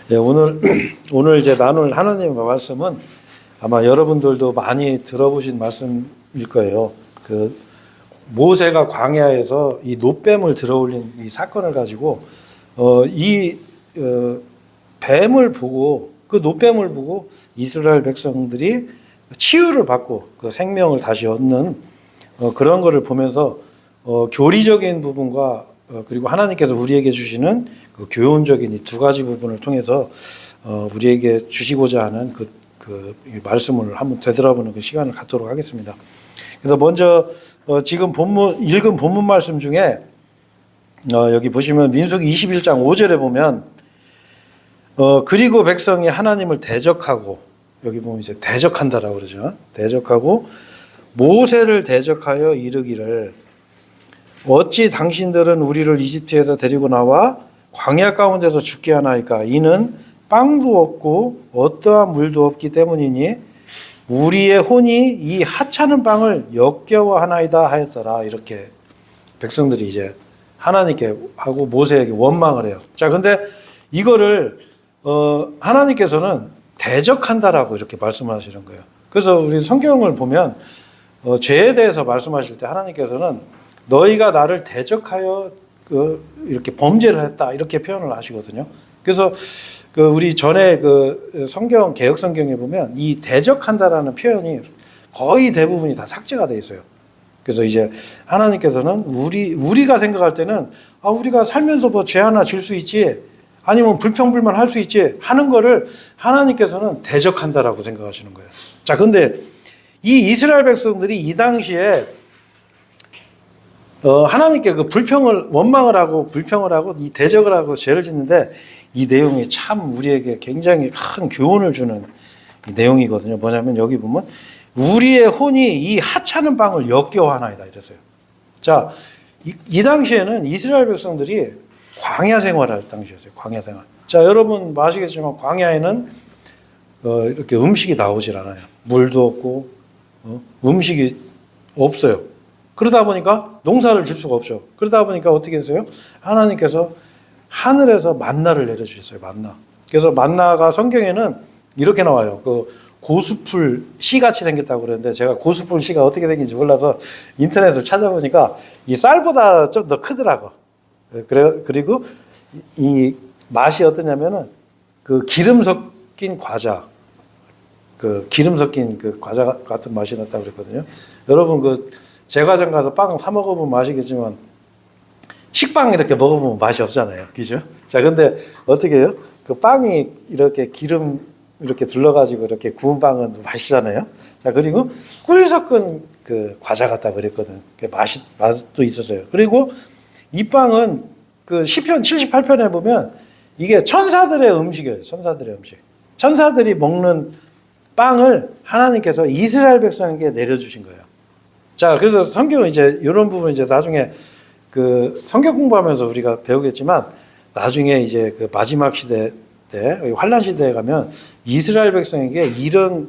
네, 오늘 이제 나눌 하나님의 말씀은 아마 여러분들도 많이 들어보신 말씀일 거예요. 그 모세가 광야에서 이 놋뱀을 들어올린 이 사건을 가지고 뱀을 보고 그 놋뱀을 보고 이스라엘 백성들이 치유를 받고 그 생명을 다시 얻는 그런 거를 보면서 교리적인 부분과 그리고 하나님께서 우리에게 주시는 그 교훈적인 이 두 가지 부분을 통해서 우리에게 주시고자 하는 그 말씀을 한번 되돌아보는 그 시간을 갖도록 하겠습니다. 그래서 먼저 지금 읽은 본문 말씀 중에 여기 보시면 민수기 21장 5절에 보면 그리고 백성이 하나님을 대적하고, 여기 보면 이제 대적한다라고 그러죠. 대적하고 모세를 대적하여 이르기를 어찌 당신들은 우리를 이집트에서 데리고 나와 광야 가운데서 죽게 하나이까? 이는 빵도 없고 어떠한 물도 없기 때문이니 우리의 혼이 이 하찮은 빵을 역겨워하나이다 하였더라. 이렇게 백성들이 이제 하나님께 하고 모세에게 원망을 해요. 자, 근데 이거를 하나님께서는 대적한다라고 이렇게 말씀하시는 거예요. 그래서 우리 성경을 보면 죄에 대해서 말씀하실 때 하나님께서는 너희가 나를 대적하여 이렇게 범죄를 했다 이렇게 표현을 하시거든요. 그래서 우리 전에 성경 개역 성경에 보면 이 대적한다라는 표현이 거의 대부분이 다 삭제가 돼 있어요. 그래서 이제 하나님께서는 우리가 생각할 때는 우리가 살면서 뭐 죄 하나 질 수 있지, 아니면 불평불만 할 수 있지 하는 거를 하나님께서는 대적한다라고 생각하시는 거예요. 자, 근데 이 이스라엘 백성들이 이 당시에 하나님께 그 원망을 하고 불평을 하고 이 대적을 하고 죄를 짓는데 이 내용이 참 우리에게 굉장히 큰 교훈을 주는 이 내용이거든요. 뭐냐면 여기 보면 우리의 혼이 이 하찮은 빵을 역겨워하나이다 이랬어요. 자, 이 당시에는 이스라엘 백성들이 광야 생활할 당시였어요. 광야 생활. 자, 여러분 아시겠지만 광야에는 이렇게 음식이 나오질 않아요. 물도 없고 음식이 없어요. 그러다 보니까 농사를 질 수가 없죠. 그러다 보니까 어떻게 했어요? 하나님께서 하늘에서 만나를 내려주셨어요. 만나. 그래서 만나가 성경에는 이렇게 나와요. 고수풀 씨같이 생겼다고 그러는데 제가 고수풀 씨가 어떻게 생긴지 몰라서 인터넷을 찾아보니까 이 쌀보다 좀 더 크더라고. 그리고 이 맛이 어떠냐면은 기름 섞인 과자, 기름 섞인 과자 같은 맛이 났다고 그랬거든요. 여러분 제과점 가서 빵 사 먹어보면 아시겠지만 식빵 이렇게 먹어보면 맛이 없잖아요. 그죠? 자, 근데 어떻게 해요? 빵이 이렇게 기름 이렇게 둘러가지고 이렇게 구운 빵은 맛있잖아요. 자, 그리고 꿀 섞은 과자 같다 그랬거든. 맛도 있었어요. 그리고 이 빵은 시편 78편에 보면 이게 천사들의 음식이에요. 천사들의 음식. 천사들이 먹는 빵을 하나님께서 이스라엘 백성에게 내려주신 거예요. 자, 그래서 성경은 이제 이런 부분 이제 나중에 성경 공부하면서 우리가 배우겠지만 나중에 이제 마지막 시대 때 환란 시대에 가면 이스라엘 백성에게 이런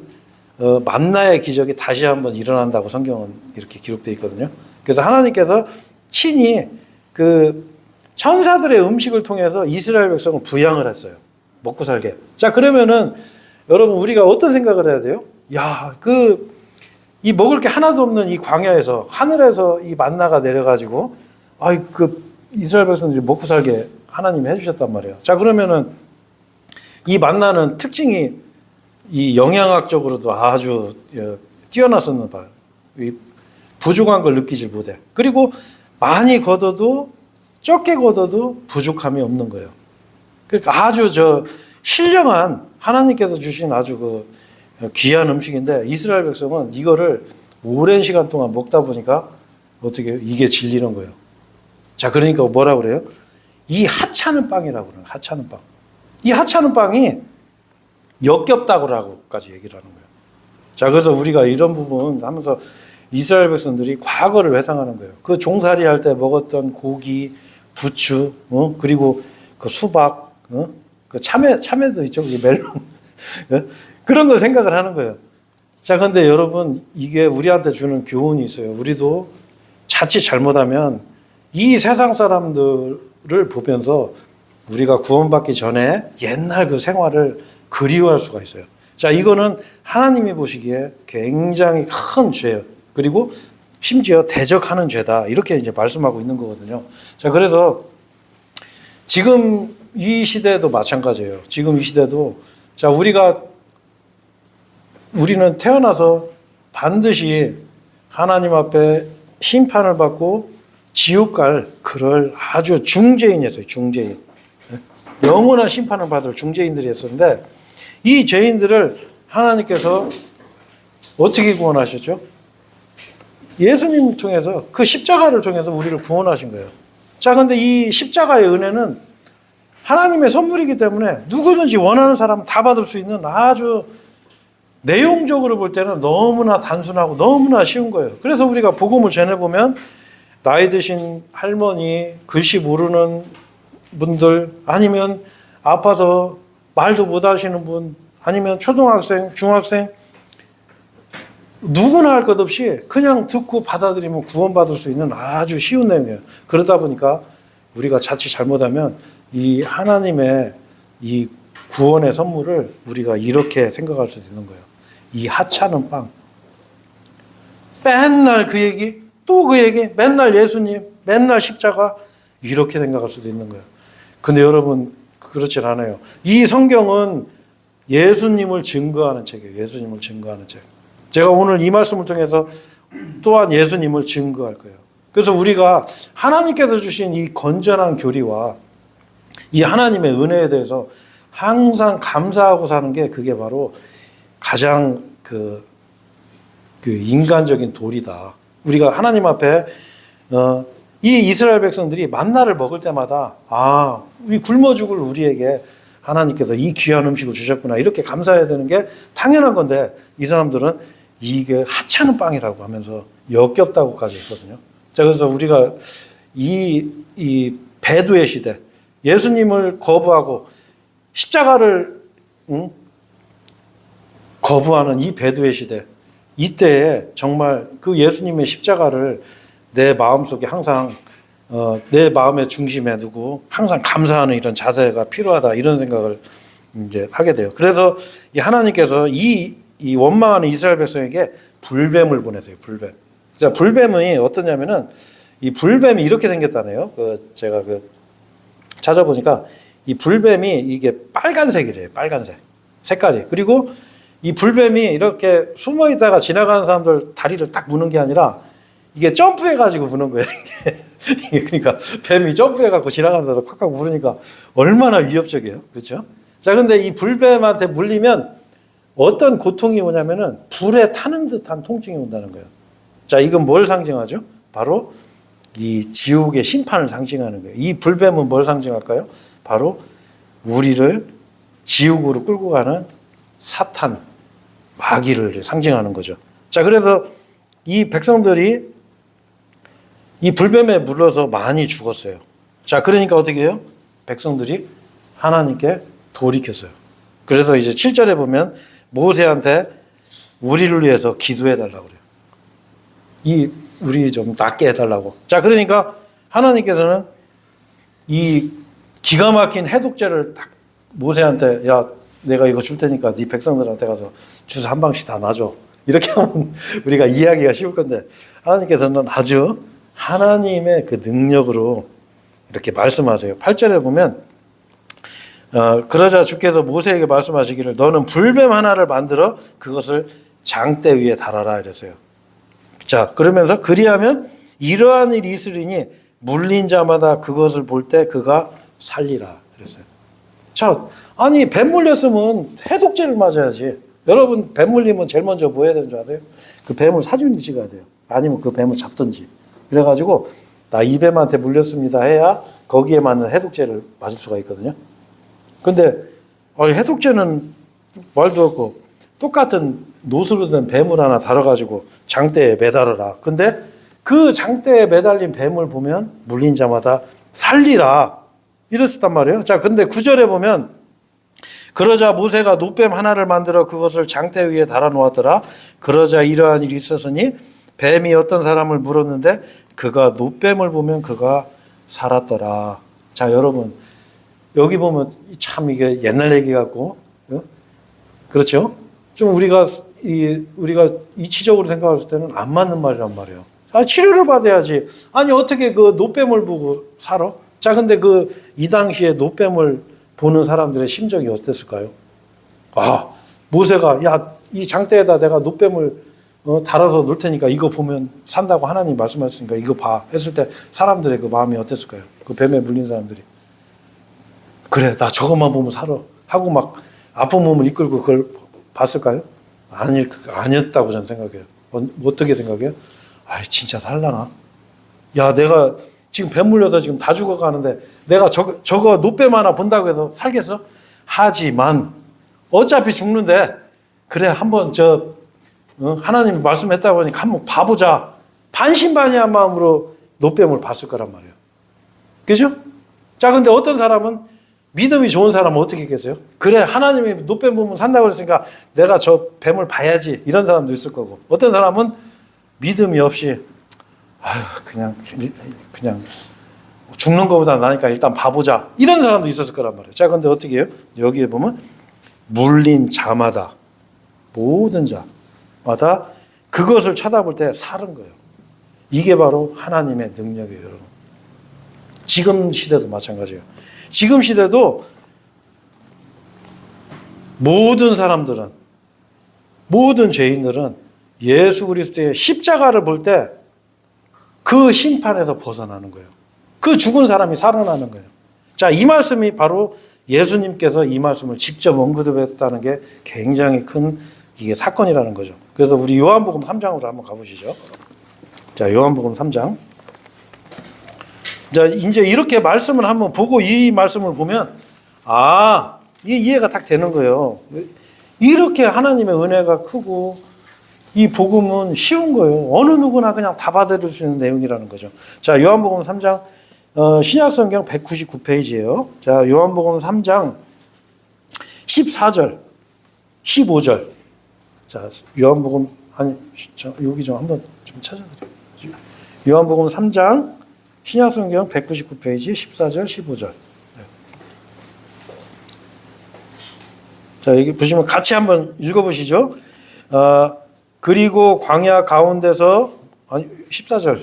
만나의 기적이 다시 한번 일어난다고 성경은 이렇게 기록되어 있거든요. 그래서 하나님께서 친히 천사들의 음식을 통해서 이스라엘 백성을 부양을 했어요. 먹고 살게. 자, 그러면은 여러분 우리가 어떤 생각을 해야 돼요? 야, 이 먹을 게 하나도 없는 이 광야에서 하늘에서 이 만나가 내려가지고 이스라엘 백성들이 먹고 살게 하나님이 해주셨단 말이에요. 자, 그러면은 이 만나는 특징이 이 영양학적으로도 아주 뛰어났었는 바, 부족한 걸 느끼질 못해. 그리고 많이 걷어도 적게 걷어도 부족함이 없는 거예요. 그러니까 아주 신령한 하나님께서 주신 아주 귀한 음식인데 이스라엘 백성은 이거를 오랜 시간 동안 먹다 보니까 어떻게 해요? 이게 질리는 거예요. 자, 그러니까 뭐라 그래요? 이 하찮은 빵이라고 그래요. 하찮은 빵. 이 하찮은 빵이 역겹다고까지 얘기를 하는 거예요. 자, 그래서 우리가 이런 부분 하면서 이스라엘 백성들이 과거를 회상하는 거예요. 종살이 할 때 먹었던 고기, 부추, 그리고 수박, 참외도 있죠. 멜론. 그런 걸 생각을 하는 거예요. 자, 근데 여러분, 이게 우리한테 주는 교훈이 있어요. 우리도 자칫 잘못하면 이 세상 사람들을 보면서 우리가 구원받기 전에 옛날 그 생활을 그리워할 수가 있어요. 자, 이거는 하나님이 보시기에 굉장히 큰 죄예요. 그리고 심지어 대적하는 죄다. 이렇게 이제 말씀하고 있는 거거든요. 자, 그래서 지금 이 시대도 마찬가지예요. 지금 이 시대도 자, 우리는 태어나서 반드시 하나님 앞에 심판을 받고 지옥 갈 그럴 아주 중죄인이었어요. 중죄인. 영원한 심판을 받을 중죄인들이었었는데 이 죄인들을 하나님께서 어떻게 구원하셨죠? 예수님 통해서 그 십자가를 통해서 우리를 구원하신 거예요. 자, 근데 이 십자가의 은혜는 하나님의 선물이기 때문에 누구든지 원하는 사람은 다 받을 수 있는 아주 내용적으로 볼 때는 너무나 단순하고 너무나 쉬운 거예요. 그래서 우리가 복음을 전해보면 나이 드신 할머니, 글씨 모르는 분들, 아니면 아파서 말도 못 하시는 분, 아니면 초등학생, 중학생, 누구나 할 것 없이 그냥 듣고 받아들이면 구원받을 수 있는 아주 쉬운 내용이에요. 그러다 보니까 우리가 자칫 잘못하면 이 하나님의 이 구원의 선물을 우리가 이렇게 생각할 수 있는 거예요. 이 하찮은 빵. 맨날 그 얘기, 또 그 얘기, 맨날 예수님, 맨날 십자가, 이렇게 생각할 수도 있는 거예요. 근데 여러분, 그렇진 않아요. 이 성경은 예수님을 증거하는 책이에요. 예수님을 증거하는 책. 제가 오늘 이 말씀을 통해서 또한 예수님을 증거할 거예요. 그래서 우리가 하나님께서 주신 이 건전한 교리와 이 하나님의 은혜에 대해서 항상 감사하고 사는 게 그게 바로 가장 그 인간적인 도리다. 우리가 하나님 앞에 이 이스라엘 백성들이 만나를 먹을 때마다 우리 굶어 죽을 우리에게 하나님께서 이 귀한 음식을 주셨구나 이렇게 감사해야 되는 게 당연한 건데 이 사람들은 이게 하찮은 빵이라고 하면서 역겹다고까지 했거든요. 자, 그래서 우리가 이 배도의 시대, 예수님을 거부하고 십자가를 거부하는 이 배도의 시대, 이때에 정말 그 예수님의 십자가를 내 마음속에 항상 내 마음의 중심에 두고 항상 감사하는 이런 자세가 필요하다 이런 생각을 이제 하게 돼요. 그래서 이 하나님께서 이 원망하는 이스라엘 백성에게 불뱀을 보내세요. 불뱀. 자, 불뱀이 어떠냐면은 이 불뱀이 이렇게 생겼다네요. 제가 찾아보니까 이 불뱀이 이게 빨간색이래요. 빨간색 색깔이. 그리고 이 불뱀이 이렇게 숨어 있다가 지나가는 사람들 다리를 딱 무는 게 아니라 이게 점프해가지고 무는 거예요. 그러니까 뱀이 점프해갖고 지나가는데도 콱콱 물으니까 얼마나 위협적이에요. 그렇죠? 자, 근데 이 불뱀한테 물리면 어떤 고통이 오냐면은 불에 타는 듯한 통증이 온다는 거예요. 자, 이건 뭘 상징하죠? 바로 이 지옥의 심판을 상징하는 거예요. 이 불뱀은 뭘 상징할까요? 바로 우리를 지옥으로 끌고 가는 사탄, 마귀를 상징하는 거죠. 자, 그래서 이 백성들이 이 불뱀에 물려서 많이 죽었어요. 자, 그러니까 어떻게 해요? 백성들이 하나님께 돌이켰어요. 그래서 이제 7절에 보면 모세한테 우리를 위해서 기도해 달라고 그래요. 우리 좀 낫게 해달라고. 자, 그러니까 하나님께서는 이 기가 막힌 해독제를 딱 모세한테 내가 이거 줄 테니까 네 백성들한테 가서 주스 한 방씩 다 놔줘. 이렇게 하면 우리가 이해하기가 쉬울 건데 하나님께서는 아주 하나님의 그 능력으로 이렇게 말씀하세요. 8절에 보면 그러자 주께서 모세에게 말씀하시기를 너는 불뱀 하나를 만들어 그것을 장대 위에 달아라 이랬어요. 자, 그러면서 그리하면 이러한 일이 있으리니 물린 자마다 그것을 볼 때 그가 살리라 그랬어요. 자, 아니 뱀 물렸으면 해독제를 맞아야지. 여러분 뱀 물리면 제일 먼저 뭐 해야 되는 줄 아세요? 그 뱀을 사진을 찍어야 돼요. 아니면 그 뱀을 잡든지. 그래가지고 나 이 뱀한테 물렸습니다 해야 거기에 맞는 해독제를 맞을 수가 있거든요. 근데 해독제는 말도 없고 똑같은 노수로 된 뱀을 하나 달아가지고 장대에 매달아라. 근데 그 장대에 매달린 뱀을 보면 물린 자마다 살리라 이랬단 말이에요. 자, 근데 9절에 보면 그러자 모세가 놋뱀 하나를 만들어 그것을 장대 위에 달아 놓았더라. 그러자 이러한 일이 있었으니 뱀이 어떤 사람을 물었는데 그가 놋뱀을 보면 그가 살았더라. 자, 여러분 여기 보면 참 이게 옛날 얘기 같고, 어? 그렇죠? 좀 우리가 이치적으로 생각했을 때는 안 맞는 말이란 말이에요. 아, 치료를 받아야지. 아니, 어떻게 그 노뱀을 보고 살아? 자, 근데 이 당시에 노뱀을 보는 사람들의 심정이 어땠을까요? 아, 모세가, 야, 이 장대에다 내가 노뱀을 달아서 놓을 테니까 이거 보면 산다고 하나님 말씀하셨으니까 이거 봐. 했을 때 사람들의 그 마음이 어땠을까요? 그 뱀에 물린 사람들이. 그래, 나 저것만 보면 살아. 하고 막 아픈 몸을 이끌고 그걸 봤을까요? 아니었다고 저는 생각해요. 어떻게 생각해요? 아이, 진짜 살라나? 야, 내가 지금 뱀 물려서 지금 다 죽어가는데 내가 저거 노뱀 하나 본다고 해서 살겠어? 하지만 어차피 죽는데 그래, 한번 하나님이 말씀했다고 하니까 한번 봐보자. 반신반의한 마음으로 노뱀을 봤을 거란 말이에요. 그죠? 자, 근데 어떤 사람은 믿음이 좋은 사람은 어떻게 계세요? 그래, 하나님이 노뱀 보면 산다고 그랬으니까 내가 저 뱀을 봐야지. 이런 사람도 있을 거고. 어떤 사람은 믿음이 없이 아유, 그냥 죽는 것보다 나니까 일단 봐보자. 이런 사람도 있었을 거란 말이에요. 자, 근데 어떻게 해요? 여기에 보면 물린 자마다, 모든 자마다 그것을 쳐다볼 때 사는 거예요. 이게 바로 하나님의 능력이에요, 여러분. 지금 시대도 마찬가지예요. 지금 시대도 모든 사람들은, 모든 죄인들은 예수 그리스도의 십자가를 볼 때 그 심판에서 벗어나는 거예요. 그 죽은 사람이 살아나는 거예요. 자, 이 말씀이 바로 예수님께서 이 말씀을 직접 언급했다는 게 굉장히 큰 이게 사건이라는 거죠. 그래서 우리 요한복음 3장으로 한번 가보시죠. 자, 요한복음 3장. 자, 이제 이렇게 말씀을 한번 보고 이 말씀을 보면 이해가 딱 되는 거예요. 이렇게 하나님의 은혜가 크고 이 복음은 쉬운 거예요. 어느 누구나 그냥 다 받아들일 수 있는 내용이라는 거죠. 자, 요한복음 3장 신약성경 199페이지예요. 자, 요한복음 3장 14절, 15절. 자, 요한복음 여기 좀 한번 좀 찾아드려요. 요한복음 3장 신약성경 199페이지 14절, 15절. 네. 자, 여기 보시면 같이 한번 읽어보시죠. 그리고 광야 가운데서 14절,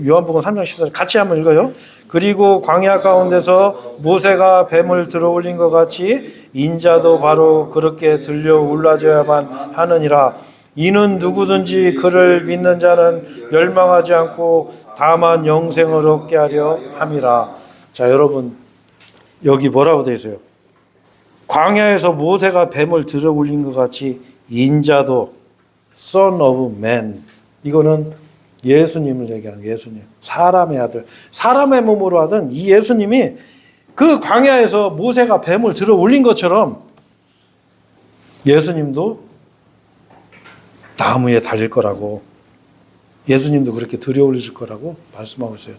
요한복음 3장 14절 같이 한번 읽어요. 그리고 광야 가운데서 모세가 뱀을 들어 올린 것 같이 인자도 바로 그렇게 들려 올라져야만 하느니라. 이는 누구든지 그를 믿는 자는 멸망하지 않고 다만 영생을 얻게 하려 함이라. 자, 여러분, 여기 뭐라고 되어 있어요? 광야에서 모세가 뱀을 들어 올린 것 같이 인자도 Son of Man. 이거는 예수님을 얘기하는 거예요. 예수님. 사람의 아들. 사람의 몸으로 하던 이 예수님이 그 광야에서 모세가 뱀을 들어 올린 것처럼 예수님도 나무에 달릴 거라고, 예수님도 그렇게 들여 올리실 거라고 말씀하고 있어요.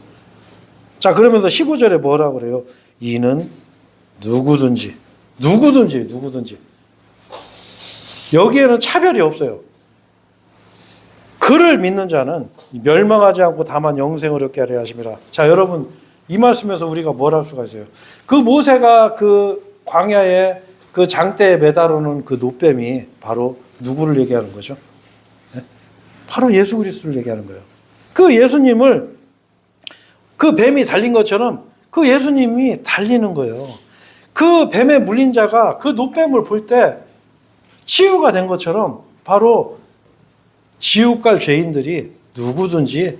자, 그러면서 15절에 뭐라고 그래요? 이는 누구든지. 여기에는 차별이 없어요. 그를 믿는 자는 멸망하지 않고 다만 영생을 얻게 하려 하심이라. 자, 여러분, 이 말씀에서 우리가 뭘 할 수가 있어요? 그 모세가 그 광야에 그 장대에 매달아놓은 그 노뱀이 바로 누구를 얘기하는 거죠? 네? 바로 예수 그리스도를 얘기하는 거예요. 그 예수님을, 그 뱀이 달린 것처럼 그 예수님이 달리는 거예요. 그 뱀에 물린 자가 그 노뱀을 볼 때 치유가 된 것처럼 바로 지옥 갈 죄인들이 누구든지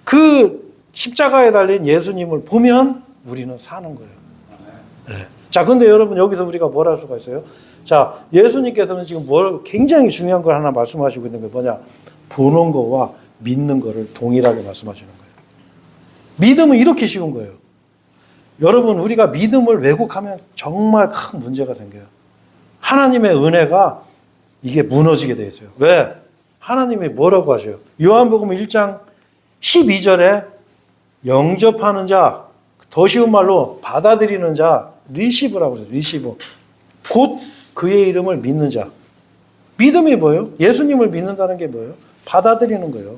그 십자가에 달린 예수님을 보면 우리는 사는 거예요. 네. 자, 근데 여러분, 여기서 우리가 뭘 할 수가 있어요? 자, 예수님께서는 지금 굉장히 중요한 걸 하나 말씀하시고 있는 게 뭐냐? 보는 거와 믿는 거를 동일하게 말씀하시는 거예요. 믿음은 이렇게 쉬운 거예요. 여러분, 우리가 믿음을 왜곡하면 정말 큰 문제가 생겨요. 하나님의 은혜가 이게 무너지게 되어 있어요. 왜? 하나님이 뭐라고 하셔요? 요한복음 1장 12절에 영접하는 자, 더 쉬운 말로 받아들이는 자, 리시브라고 해서 리시브. 곧 그의 이름을 믿는 자. 믿음이 뭐예요? 예수님을 믿는다는 게 뭐예요? 받아들이는 거예요.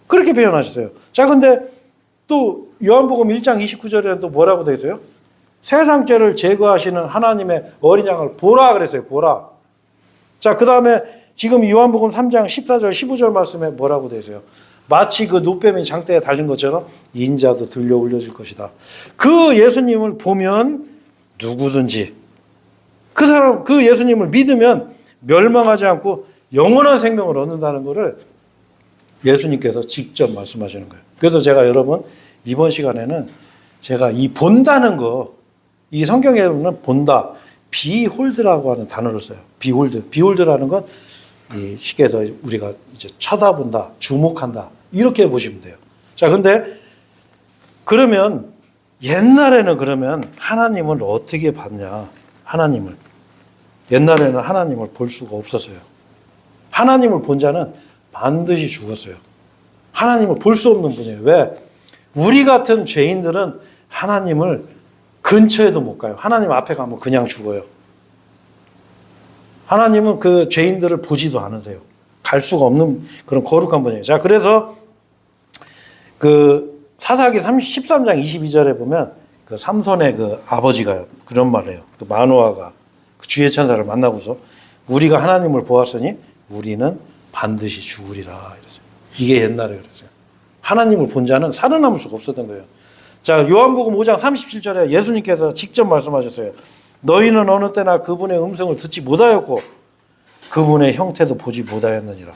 그렇게 표현하셨어요. 자, 근데 또 요한복음 1장 29절에는 또 뭐라고 되어 있어요? 세상 죄를 제거하시는 하나님의 어린 양을 보라 그랬어요. 보라. 자, 그 다음에 지금 요한복음 3장 14절 15절 말씀에 뭐라고 되세요? 마치 그 노뱀이 장대에 달린 것처럼 인자도 들려 올려질 것이다. 그 예수님을 보면 누구든지 그 사람, 그 예수님을 믿으면 멸망하지 않고 영원한 생명을 얻는다는 것을 예수님께서 직접 말씀하시는 거예요. 그래서 제가 여러분 이번 시간에는 제가 이 본다는 거, 이 성경에 보면 본다, 비홀드라고 하는 단어를 써요. 비홀드. 비홀드라는 건 이 쉽게 해서 우리가 이제 쳐다본다, 주목한다 이렇게 보시면 돼요. 자, 근데 그러면 옛날에는 그러면 하나님을 어떻게 봤냐? 하나님을 옛날에는 하나님을 볼 수가 없었어요. 하나님을 본 자는 반드시 죽었어요. 하나님을 볼 수 없는 분이에요. 왜? 우리 같은 죄인들은 하나님을 근처에도 못 가요. 하나님 앞에 가면 그냥 죽어요. 하나님은 그 죄인들을 보지도 않으세요. 갈 수가 없는 그런 거룩한 분이에요. 자, 그래서 그 사사기 13장 22절에 보면 그 삼손의 그 아버지가 그런 말을 해요. 그 마노아가 그 주의 천사를 만나고서 우리가 하나님을 보았으니 우리는 반드시 죽으리라 이랬어요. 이게 옛날에 그랬어요. 하나님을 본 자는 살아남을 수가 없었던 거예요. 자, 요한복음 5장 37절에 예수님께서 직접 말씀하셨어요. 너희는 어느 때나 그분의 음성을 듣지 못하였고 그분의 형태도 보지 못하였느니라.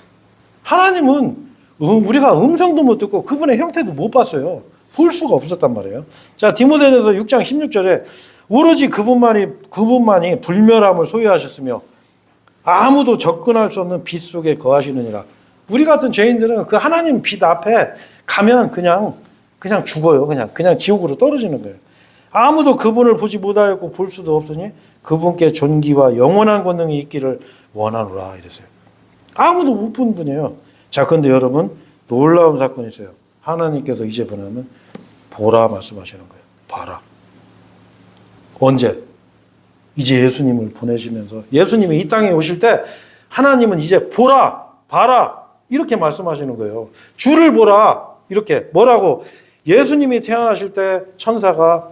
하나님은 우리가 음성도 못 듣고 그분의 형태도 못 봤어요. 볼 수가 없었단 말이에요. 자, 디모데전서 6장 16절에 오로지 그분만이 불멸함을 소유하셨으며 아무도 접근할 수 없는 빛 속에 거하시느니라. 우리 같은 죄인들은 그 하나님 빛 앞에 가면 그냥 죽어요. 그냥 지옥으로 떨어지는 거예요. 아무도 그분을 보지 못하였고 볼 수도 없으니 그분께 존귀와 영원한 권능이 있기를 원하노라 이랬어요. 아무도 못 본 분이에요. 자, 근데 여러분 놀라운 사건이 있어요. 하나님께서 이제부터는 보라 말씀하시는 거예요. 봐라. 언제? 이제 예수님을 보내시면서 예수님이 이 땅에 오실 때 하나님은 이제 보라, 봐라 이렇게 말씀하시는 거예요. 주를 보라 이렇게 뭐라고? 예수님이 태어나실 때 천사가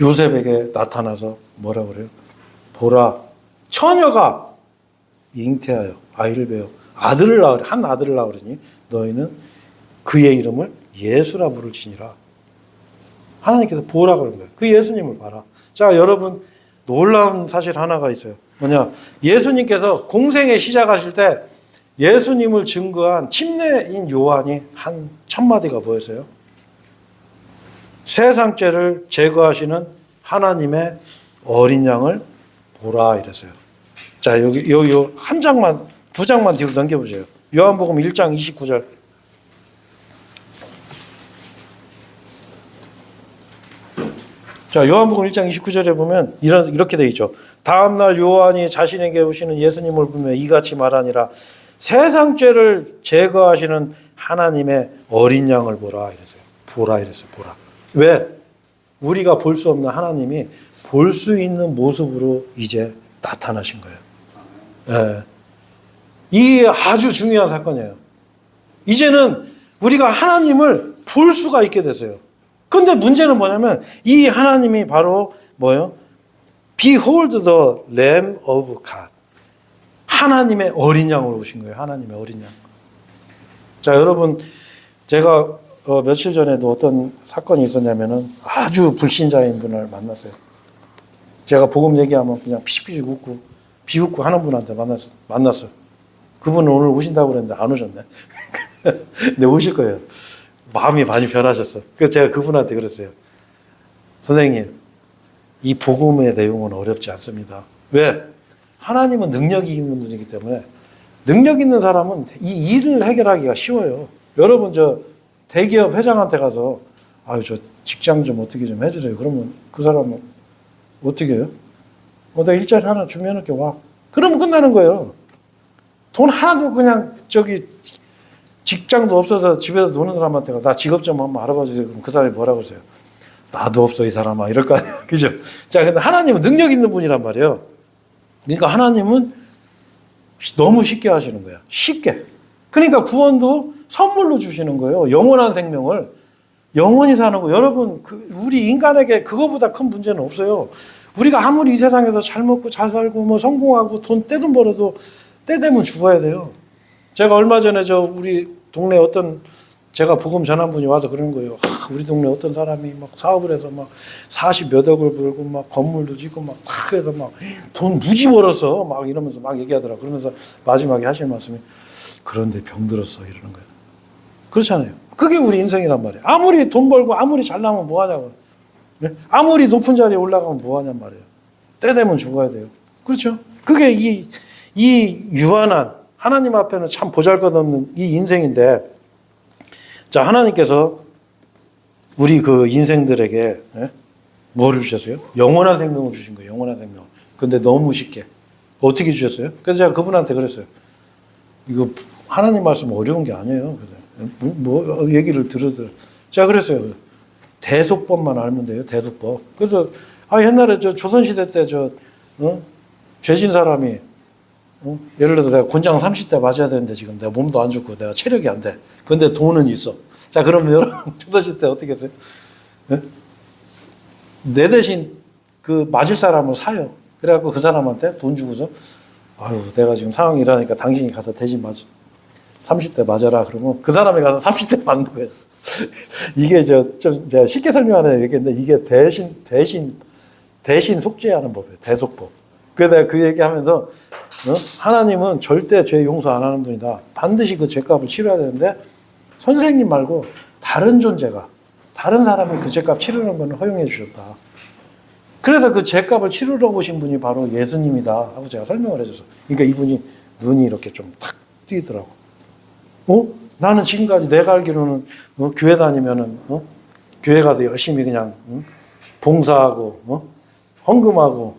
요셉에게 나타나서 뭐라고 그래요? 보라, 처녀가 잉태하여 아이를 배워 아들을 낳으리, 한 아들을 낳으리니 너희는 그의 이름을 예수라 부를지니라. 하나님께서 보라고 그런 거예요. 그 예수님을 봐라. 자, 여러분 놀라운 사실 하나가 있어요. 뭐냐? 예수님께서 공생에 시작하실 때 예수님을 증거한 침례인 요한이 한 첫마디가 뭐였어요? 세상 죄를 제거하시는 하나님의 어린 양을 보라 이랬어요. 자, 여기 한 장만, 두 장만 뒤로 넘겨보세요. 요한복음 1장 29절. 자, 요한복음 1장 29절에 보면 이렇게 되어 있죠. 다음날 요한이 자신에게 오시는 예수님을 보며 이같이 말하니라. 세상 죄를 제거하시는 하나님의 어린 양을 보라 이랬어요. 보라 이랬어요. 보라. 왜? 우리가 볼 수 없는 하나님이 볼 수 있는 모습으로 이제 나타나신 거예요. 예. 이게 아주 중요한 사건이에요. 이제는 우리가 하나님을 볼 수가 있게 됐어요. 근데 문제는 뭐냐면 이 하나님이 바로 뭐예요? Behold the Lamb of God. 하나님의 어린 양으로 오신 거예요. 하나님의 어린 양. 자, 여러분 제가 며칠 전에도 어떤 사건이 있었냐면은 아주 불신자인 분을 만났어요. 제가 복음 얘기하면 그냥 피식피식 웃고 비웃고 하는 분한테 만났어요. 그분은 오늘 오신다고 그랬는데 안 오셨네. 근데 오실 거예요. 마음이 많이 변하셨어. 그래서 제가 그분한테 그랬어요. 선생님, 이 복음의 내용은 어렵지 않습니다. 왜? 하나님은 능력이 있는 분이기 때문에 능력 있는 사람은 이 일을 해결하기가 쉬워요. 여러분 저 대기업 회장한테 가서 아유 저 직장 좀 어떻게 좀 해주세요. 그러면 그 사람은 어떻게 해요? 나 일자리 하나 주면 이렇게 와. 그러면 끝나는 거예요. 돈 하나도 그냥 저기 직장도 없어서 집에서 노는 사람한테 나 직업 좀 한번 알아봐 주세요. 그럼 그 사람이 뭐라고 그러세요? 나도 없어 이 사람아 이럴 거 아니에요. 그죠? 자, 근데 하나님은 능력 있는 분이란 말이에요. 그러니까 하나님은 너무 쉽게 하시는 거야. 쉽게. 그러니까 구원도 선물로 주시는 거예요. 영원한 생명을. 영원히 사는 거. 여러분, 우리 인간에게 그거보다 큰 문제는 없어요. 우리가 아무리 이 세상에서 잘 먹고 잘 살고 뭐 성공하고 떼돈 벌어도 때 되면 죽어야 돼요. 제가 얼마 전에 우리 동네 어떤 제가 복음 전한 분이 와서 그러는 거예요. 우리 동네 어떤 사람이 막 사업을 해서 막 40몇 억을 벌고 막 건물도 짓고 막 해서 막 돈 무지 벌었어. 막 이러면서 막 얘기하더라고. 그러면서 마지막에 하실 말씀이 그런데 병들었어 이러는 거예요. 그렇잖아요. 그게 우리 인생이란 말이에요. 아무리 돈 벌고 아무리 잘나면 뭐 하냐고. 아무리 높은 자리에 올라가면 뭐 하냔 말이에요. 때 되면 죽어야 돼요. 그렇죠? 그게 이 유한한 하나님 앞에는 참 보잘것없는 이 인생인데, 자, 하나님께서 우리 그 인생들에게 뭐를 주셨어요? 영원한 생명을 주신 거예요. 영원한 생명. 근데 너무 쉽게 어떻게 주셨어요? 그래서 제가 그분한테 그랬어요. 이거 하나님 말씀 어려운 게 아니에요. 그래서 뭐 얘기를 들어도 제가 그랬어요. 대속법만 알면 돼요. 대속법. 그래서 옛날에 조선시대 때 죄진 사람이 예를 들어서 내가 곤장 30대 맞아야 되는데 지금 내가 몸도 안 좋고 내가 체력이 안 돼. 근데 돈은 있어. 자, 그러면 여러분 조선시대 때 어떻게 했어요? 내 대신 그 맞을 사람을 사요. 그래갖고 그 사람한테 돈 주고서 내가 지금 상황이 이러니까 당신이 가서 대신 30대 맞아라. 그러면 그 사람이 가서 30대 맞는 거예요. 이게 좀 제가 쉽게 설명하는 얘기인데 이게 대신 속죄하는 법이에요. 대속법. 그래서 내가 그 얘기하면서 하나님은 절대 죄 용서 안 하는 분이다. 반드시 그 죄값을 치러야 되는데 선생님 말고 다른 존재가 다른 사람이 그 죄값 치르는 건 허용해 주셨다. 그래서 그 죄값을 치르러 오신 분이 바로 예수님이다 하고 제가 설명을 해줘서 그러니까 이분이 눈이 이렇게 좀 탁 띄더라고. 나는 지금까지 내가 알기로는 교회 다니면은 교회 가서 열심히 그냥 봉사하고 헌금하고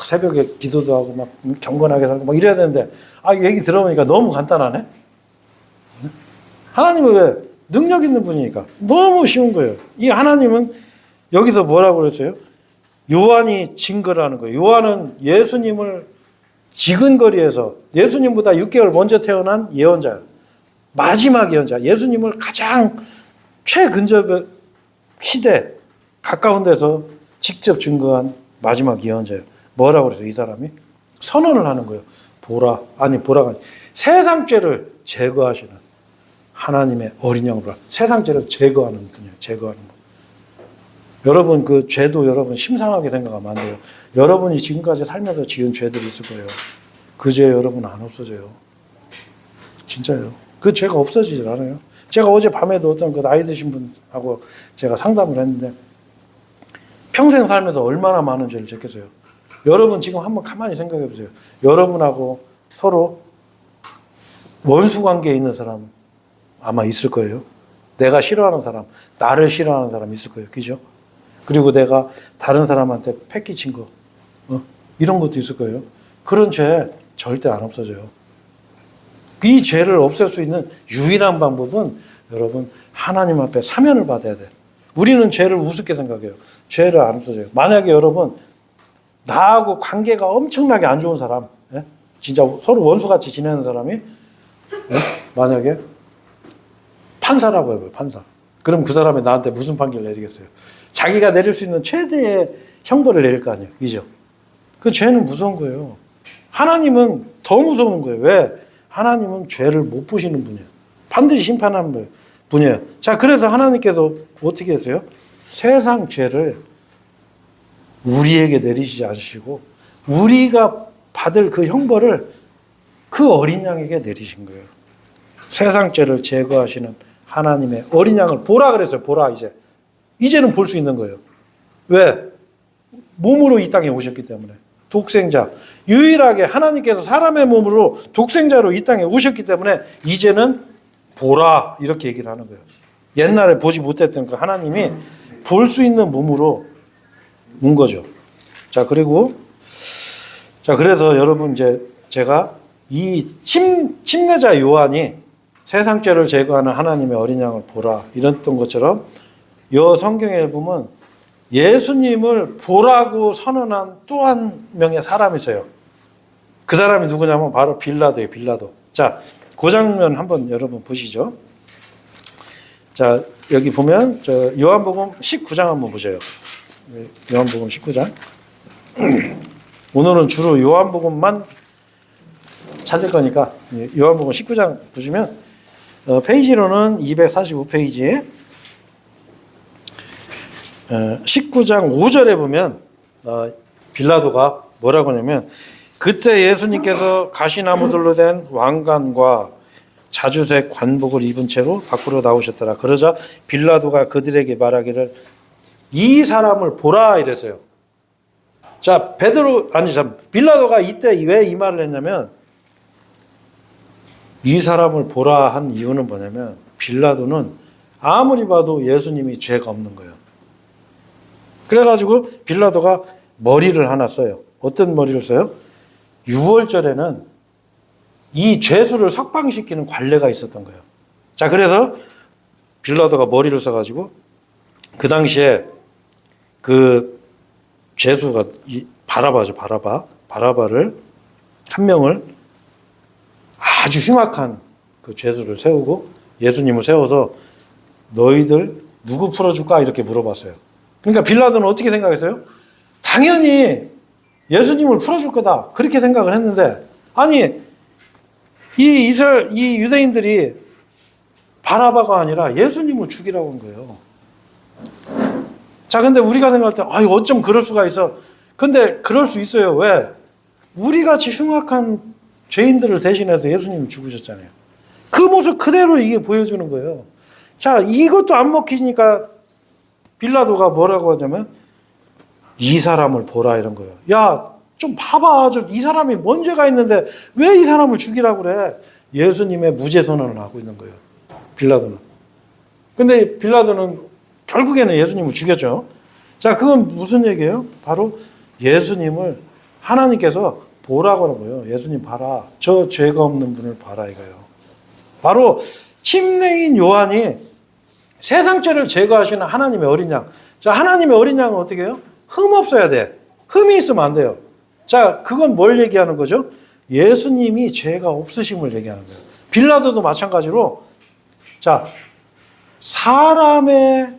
새벽에 기도도 하고 막 경건하게 살고 막 이래야 되는데 얘기 들어보니까 너무 간단하네. 하나님은 왜 능력 있는 분이니까 너무 쉬운 거예요. 이 하나님은 여기서 뭐라고 그랬어요? 요한이 증거를 하는 거예요. 요한은 예수님을 지근거리에서 예수님보다 6개월 먼저 태어난 예언자예요. 마지막 예언자. 예수님을 가장 최근접 시대 가까운 데서 직접 증거한 마지막 예언자예요. 뭐라고 그래서 이 사람이 선언을 하는 거예요. 보라가 아니 세상 죄를 제거하시는 하나님의 어린 양으로 세상 죄를 제거하는 분이에요. 제거하는 분. 여러분 그 죄도 여러분 심상하게 생각하면 안 돼요. 여러분이 지금까지 살면서 지은 죄들이 있을 거예요. 그 죄 여러분 안 없어져요. 진짜요. 그 죄가 없어지질 않아요. 제가 어제 밤에도 어떤 그 나이 드신 분하고 제가 상담을 했는데 평생 살면서 얼마나 많은 죄를 졌겠어요. 여러분 지금 한번 가만히 생각해 보세요. 여러분하고 서로 원수 관계에 있는 사람 아마 있을 거예요. 내가 싫어하는 사람, 나를 싫어하는 사람 있을 거예요. 그죠? 그리고 내가 다른 사람한테 패기친 거, 이런 것도 있을 거예요. 그런 죄 절대 안 없어져요. 이 죄를 없앨 수 있는 유일한 방법은 여러분 하나님 앞에 사면을 받아야 돼요. 우리는 죄를 우습게 생각해요. 죄를 안 없어져요. 만약에 여러분 나하고 관계가 엄청나게 안 좋은 사람, 진짜 서로 원수같이 지내는 사람이 만약에 판사라고 해봐요. 판사. 그럼 그 사람이 나한테 무슨 판결을 내리겠어요? 자기가 내릴 수 있는 최대의 형벌을 내릴 거 아니에요. 그죠? 그 죄는 무서운 거예요. 하나님은 더 무서운 거예요. 왜? 하나님은 죄를 못 보시는 분이에요. 반드시 심판하는 분이에요. 자, 그래서 하나님께서 어떻게 하세요? 세상 죄를 우리에게 내리시지 않으시고 우리가 받을 그 형벌을 그 어린 양에게 내리신 거예요. 세상 죄를 제거하시는 하나님의 어린 양을 보라 그랬어요. 보라 이제는 볼 수 있는 거예요. 왜? 몸으로 이 땅에 오셨기 때문에. 독생자. 유일하게 하나님께서 사람의 몸으로 독생자로 이 땅에 오셨기 때문에 이제는 보라 이렇게 얘기를 하는 거예요. 옛날에 보지 못했던 그 하나님이 볼 수 있는 몸으로 온 거죠. 자, 그래서 여러분 이제 제가 이 침례자 요한이 세상 죄를 제거하는 하나님의 어린 양을 보라 이랬던 것처럼 이 성경에 보면 예수님을 보라고 선언한 또 한 명의 사람이 있어요. 그 사람이 누구냐면 바로 빌라도예요. 빌라도. 자, 그 장면 한번 여러분 보시죠. 자, 여기 보면 저 요한복음 19장 한번 보세요. 요한복음 19장. 오늘은 주로 요한복음만 찾을 거니까 요한복음 19장 보시면 페이지로는 245페이지에 19장 5절에 보면 빌라도가 뭐라고 하냐면 그때 예수님께서 가시나무들로 된 왕관과 자주색 관복을 입은 채로 밖으로 나오셨더라. 그러자 빌라도가 그들에게 말하기를 이 사람을 보라 이랬어요. 자, 빌라도가 이때 왜 이 말을 했냐면 이 사람을 보라 한 이유는 뭐냐면 빌라도는 아무리 봐도 예수님이 죄가 없는 거예요. 그래가지고 빌라도가 머리를 하나 써요. 어떤 머리를 써요? 6월절에는 이 죄수를 석방시키는 관례가 있었던 거예요. 자, 그래서 빌라도가 머리를 써가지고 그 당시에 그 죄수가 바라바죠, 바라바를 한 명을 아주 흉악한 그 죄수를 세우고 예수님을 세워서 너희들 누구 풀어줄까 이렇게 물어봤어요. 그러니까 빌라도는 어떻게 생각했어요? 당연히 예수님을 풀어줄 거다 그렇게 생각을 했는데 아니 이 유대인들이 바라바가 아니라 예수님을 죽이라고 한 거예요. 자, 근데 우리가 생각할 때 어쩜 그럴 수가 있어. 근데 그럴 수 있어요. 왜? 우리같이 흉악한 죄인들을 대신해서 예수님이 죽으셨잖아요. 그 모습 그대로 이게 보여주는 거예요. 자, 이것도 안 먹히니까 빌라도가 뭐라고 하냐면 이 사람을 보라 이런 거예요. 야, 좀 봐봐. 이 사람이 뭔 죄가 있는데 왜 이 사람을 죽이라고 그래? 예수님의 무죄 선언을 하고 있는 거예요. 빌라도는. 근데 빌라도는 결국에는 예수님을 죽였죠. 자, 그건 무슨 얘기예요? 바로 예수님을 하나님께서 보라고 하는 거예요. 예수님 봐라. 저 죄가 없는 분을 봐라 이거예요. 바로 침례인 요한이 세상 죄를 제거하시는 하나님의 어린 양. 자, 하나님의 어린 양은 어떻게 해요? 흠 없어야 돼. 흠이 있으면 안 돼요. 자, 그건 뭘 얘기하는 거죠? 예수님이 죄가 없으심을 얘기하는 거예요. 빌라도도 마찬가지로 자, 사람의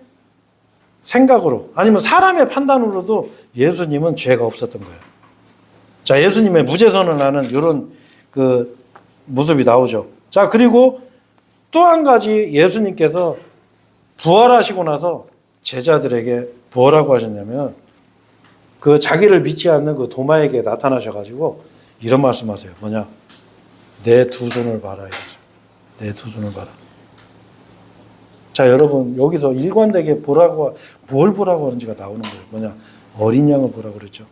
생각으로 아니면 사람의 판단으로도 예수님은 죄가 없었던 거예요. 자, 예수님의 무죄 선언하는 이런 그 모습이 나오죠. 자, 그리고 또 한 가지 예수님께서 부활하시고 나서 제자들에게 뭐라고 하셨냐면 그 자기를 믿지 않는 그 도마에게 나타나셔가지고 이런 말씀하세요. 뭐냐? 내 두 손을 봐라 이거죠. 내 두 손을 봐라. 자, 여러분 여기서 일관되게 보라고 뭘 보라고 하는지가 나오는 거예요. 뭐냐? 어린 양을 보라고 그랬죠.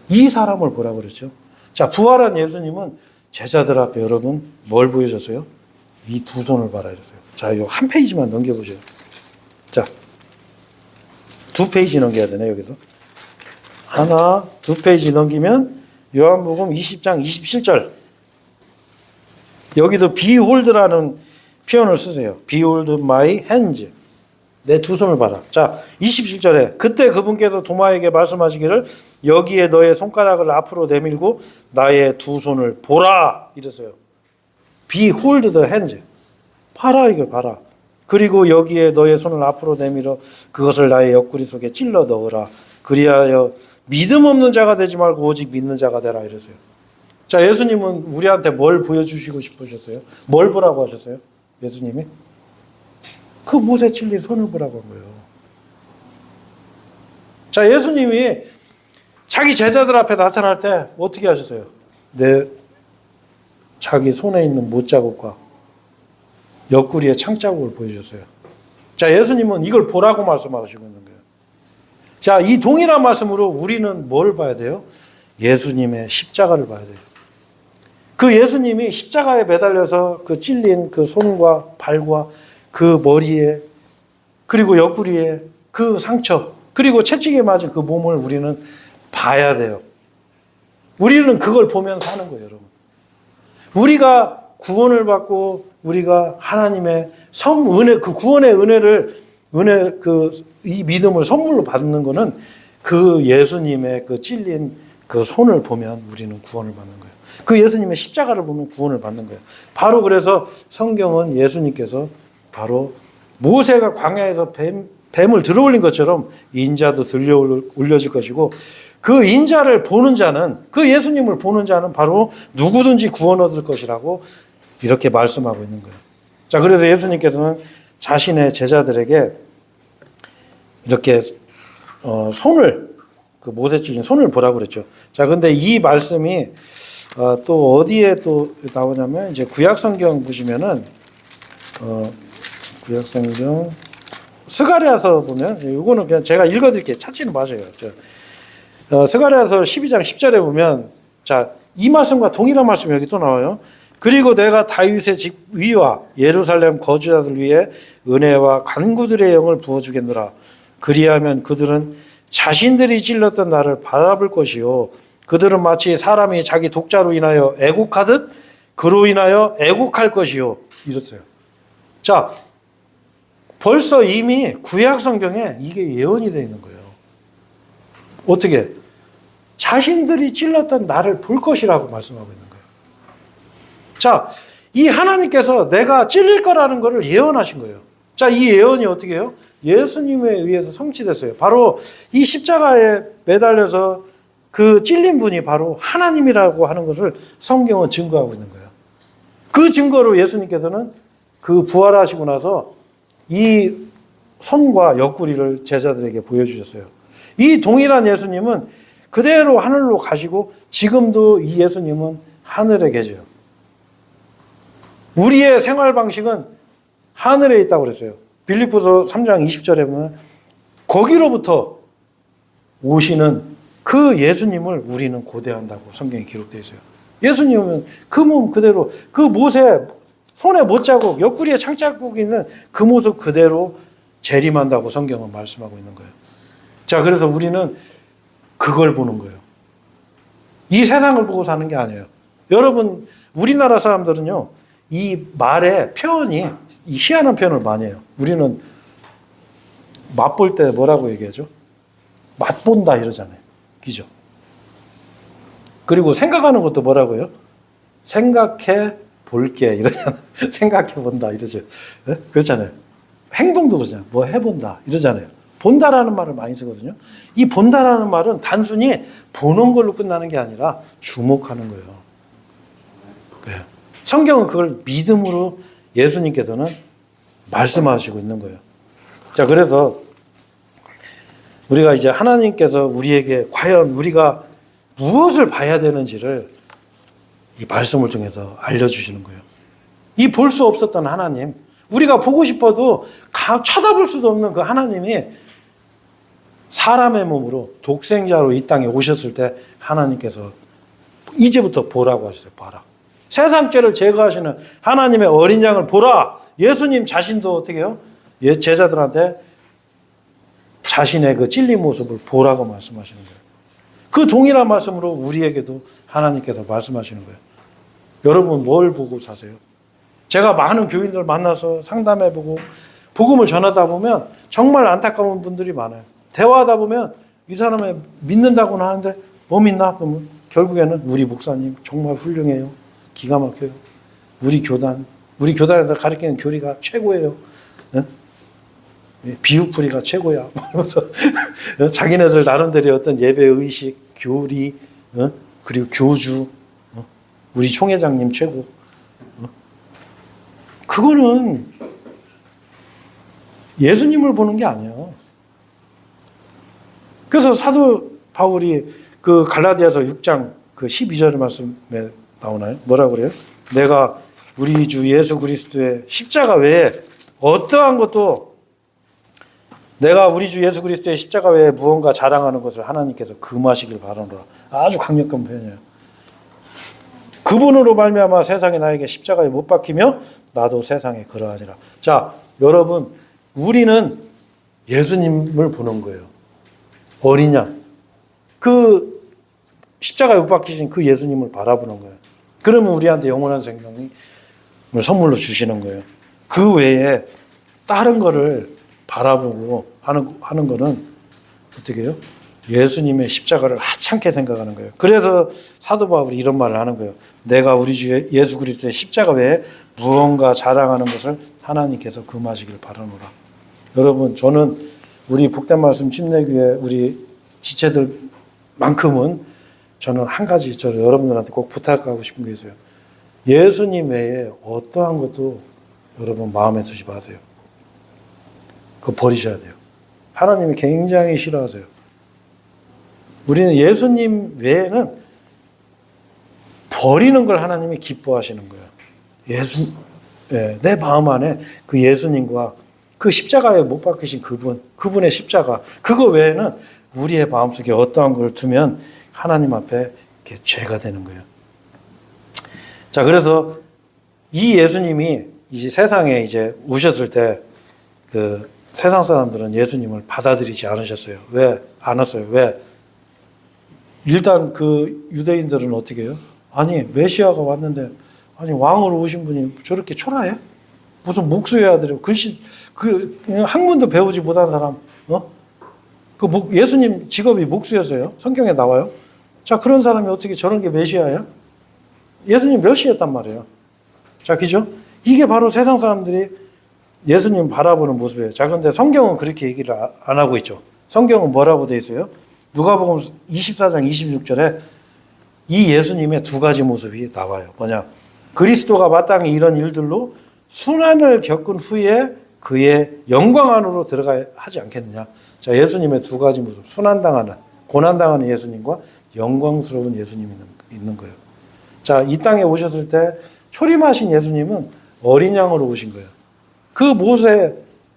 이 사람을 보라고 그랬죠. 자, 부활한 예수님은 제자들 앞에 여러분 뭘 보여줬어요? 이 두 손을 봐라 이랬어요. 자, 이거 한 페이지만 넘겨보세요. 자, 두 페이지 넘겨야 되네 여기서. 하나, 두 페이지 넘기면 요한복음 20장 27절. 여기도 behold라는 표현을 쓰세요. behold my hands. 내 두 손을 봐라. 자, 27절에 그때 그분께서 도마에게 말씀하시기를 여기에 너의 손가락을 앞으로 내밀고 나의 두 손을 보라 이랬어요. behold the hands. 봐라 이걸 봐라. 그리고 여기에 너의 손을 앞으로 내밀어 그것을 나의 옆구리 속에 찔러 넣으라. 그리하여 믿음 없는 자가 되지 말고 오직 믿는 자가 되라 이랬어요. 자, 예수님은 우리한테 뭘 보여주시고 싶으셨어요? 뭘 보라고 하셨어요? 예수님이? 그 못에 찔린 손을 보라고 한 거예요. 자, 예수님이 자기 제자들 앞에 나타날 때 어떻게 하셨어요? 자기 손에 있는 못자국과 옆구리의 창자국을 보여줬어요. 자, 예수님은 이걸 보라고 말씀하시고 있는 거예요. 자, 이 동일한 말씀으로 우리는 뭘 봐야 돼요? 예수님의 십자가를 봐야 돼요. 그 예수님이 십자가에 매달려서 그 찔린 그 손과 발과 그 머리에 그리고 옆구리에 그 상처 그리고 채찍에 맞은 그 몸을 우리는 봐야 돼요. 우리는 그걸 보면서 사는 거예요, 여러분. 우리가 구원을 받고 우리가 하나님의 은혜, 그 구원의 이 믿음을 선물로 받는 거는 그 예수님의 그 찔린 그 손을 보면 우리는 구원을 받는 거예요. 그 예수님의 십자가를 보면 구원을 받는 거예요. 바로 그래서 성경은 예수님께서 바로 모세가 광야에서 뱀을 들어올린 것처럼 인자도 들려 올려질 것이고 그 인자를 보는 자는 그 예수님을 보는 자는 바로 누구든지 구원 얻을 것이라고 이렇게 말씀하고 있는 거예요. 자, 그래서 예수님께서는 자신의 제자들에게 이렇게 손을 그 모세 찔린 손을 보라고 그랬죠. 자, 근데 이 말씀이 또 어디에 또 나오냐면 이제 구약성경 보시면은 구약성경 스가랴서 보면 이거는 그냥 제가 읽어드릴게요. 찾지는 마세요. 스가랴서 12장 10절에 보면 자, 이 말씀과 동일한 말씀이 여기 또 나와요. 그리고 내가 다윗의 집 위와 예루살렘 거주자들 위에 은혜와 간구들의 영을 부어주겠노라. 그리하면 그들은 자신들이 찔렀던 나를 바라볼 것이요 그들은 마치 사람이 자기 독자로 인하여 애곡하듯 그로 인하여 애곡할 것이요 이랬어요. 자, 벌써 이미 구약 성경에 이게 예언이 되어 있는 거예요. 어떻게? 자신들이 찔렀던 나를 볼 것이라고 말씀하고 있는 거예요. 자, 이 하나님께서 내가 찔릴 거라는 것을 예언하신 거예요. 자, 이 예언이 어떻게 해요? 예수님에 의해서 성취됐어요. 바로 이 십자가에 매달려서 그 찔린 분이 바로 하나님이라고 하는 것을 성경은 증거하고 있는 거예요. 그 증거로 예수님께서는 그 부활하시고 나서 이 손과 옆구리를 제자들에게 보여주셨어요. 이 동일한 예수님은 그대로 하늘로 가시고 지금도 이 예수님은 하늘에 계세요. 우리의 생활 방식은 하늘에 있다고 그랬어요. 빌립보서 3장 20절에 보면 거기로부터 오시는 그 예수님을 우리는 고대한다고 성경에 기록되어 있어요. 예수님은 그 몸 그대로 그 모세 손에 못자국 옆구리에 창자국이 있는 그 모습 그대로 재림한다고 성경은 말씀하고 있는 거예요. 자, 그래서 우리는 그걸 보는 거예요. 이 세상을 보고 사는 게 아니에요. 여러분, 우리나라 사람들은요, 이 말의 표현이 이 희한한 표현을 많이 해요. 우리는 맛볼 때 뭐라고 얘기하죠? 맛본다 이러잖아요. 그죠? 그리고 생각하는 것도 뭐라고 해요? 생각해 볼게 이러잖아요. 생각해 본다 이러죠. 네? 그렇잖아요. 행동도 그러잖아요. 뭐 해본다 이러잖아요. 본다라는 말을 많이 쓰거든요. 이 본다라는 말은 단순히 보는 걸로 끝나는 게 아니라 주목하는 거예요. 그래요. 성경은 그걸 믿음으로 예수님께서는 말씀하시고 있는 거예요. 자, 그래서 우리가 이제 하나님께서 우리에게 과연 우리가 무엇을 봐야 되는지를 이 말씀을 통해서 알려주시는 거예요. 이 볼 수 없었던 하나님, 우리가 보고 싶어도 쳐다볼 수도 없는 그 하나님이 사람의 몸으로 독생자로 이 땅에 오셨을 때 하나님께서 이제부터 보라고 하셨어요. 봐라. 세상 죄를 제거하시는 하나님의 어린 양을 보라. 예수님 자신도 어떻게 해요? 제자들한테 자신의 그 찔린 모습을 보라고 말씀하시는 거예요. 그 동일한 말씀으로 우리에게도 하나님께서 말씀하시는 거예요. 여러분 뭘 보고 사세요? 제가 많은 교인들 만나서 상담해보고 복음을 전하다 보면 정말 안타까운 분들이 많아요. 대화하다 보면 이 사람을 믿는다고는 하는데 뭐 믿나? 그러면 결국에는 우리 목사님 정말 훌륭해요. 기가 막혀요. 우리 교단에서 가르치는 교리가 최고예요. 비유풀이가 최고야. 그래서 자기네들 나름대로 어떤 예배 의식, 교리, 그리고 교주, 우리 총회장님 최고. 그거는 예수님을 보는 게 아니에요. 그래서 사도 바울이 그 갈라디아서 6장 그 12절 말씀에 나오나요? 뭐라고 그래요? 내가 우리 주 예수 그리스도의 십자가 외에 어떠한 것도 내가 우리 주 예수 그리스도의 십자가 외에 무언가 자랑하는 것을 하나님께서 금하시길 바라노라. 아주 강력한 표현이에요. 그분으로 말미암아 세상이 나에게 십자가에 못 박히며 나도 세상에 그러하니라. 자, 여러분 우리는 예수님을 보는 거예요. 어린 양. 그 십자가에 못 박히신 그 예수님을 바라보는 거예요. 그러면 우리한테 영원한 생명을 선물로 주시는 거예요. 그 외에 다른 거를 바라보고 하는 거는 어떻게 해요? 예수님의 십자가를 하찮게 생각하는 거예요. 그래서 사도 바울이 이런 말을 하는 거예요. 내가 우리 주 예수 그리스도의 십자가 외에 무언가 자랑하는 것을 하나님께서 금하시기를 바라노라. 여러분, 저는 우리 복된 말씀 침례교회 우리 지체들만큼은 저는 한 가지 여러분들한테 꼭 부탁하고 싶은 게 있어요. 예수님 외에 어떠한 것도 여러분 마음에 두지 마세요. 그거 버리셔야 돼요. 하나님이 굉장히 싫어하세요. 우리는 예수님 외에는 버리는 걸 하나님이 기뻐하시는 거예요. 내 마음 안에 그 예수님과 그 십자가에 못 박히신 그분의 십자가, 그거 외에는 우리의 마음속에 어떠한 걸 두면 하나님 앞에 죄가 되는 거예요. 자, 그래서 이 예수님이 이제 세상에 이제 오셨을 때 그 세상 사람들은 예수님을 받아들이지 않으셨어요. 왜? 안 왔어요. 왜? 일단 그 유대인들은 어떻게 해요? 아니, 메시아가 왔는데, 아니, 왕으로 오신 분이 저렇게 초라해? 무슨 목수해야 돼요? 글씨, 학문도 배우지 못한 사람, 예수님 직업이 목수였어요. 성경에 나와요. 자, 그런 사람이 어떻게 저런 게 메시아예요? 예수님 멸시했단 말이에요. 자, 그죠? 이게 바로 세상 사람들이 예수님 바라보는 모습이에요. 자, 근데 성경은 그렇게 얘기를 안 하고 있죠. 성경은 뭐라고 돼 있어요? 누가복음 24장 26절에 이 예수님의 두 가지 모습이 나와요. 뭐냐? 그리스도가 마땅히 이런 일들로 순환을 겪은 후에 그의 영광 안으로 들어가야 하지 않겠느냐. 자, 예수님의 두 가지 모습. 순환당하는, 고난당하는 예수님과 영광스러운 예수님이 있는 거예요. 자, 이 땅에 오셨을 때 초림하신 예수님은 어린 양으로 오신 거예요. 그 못에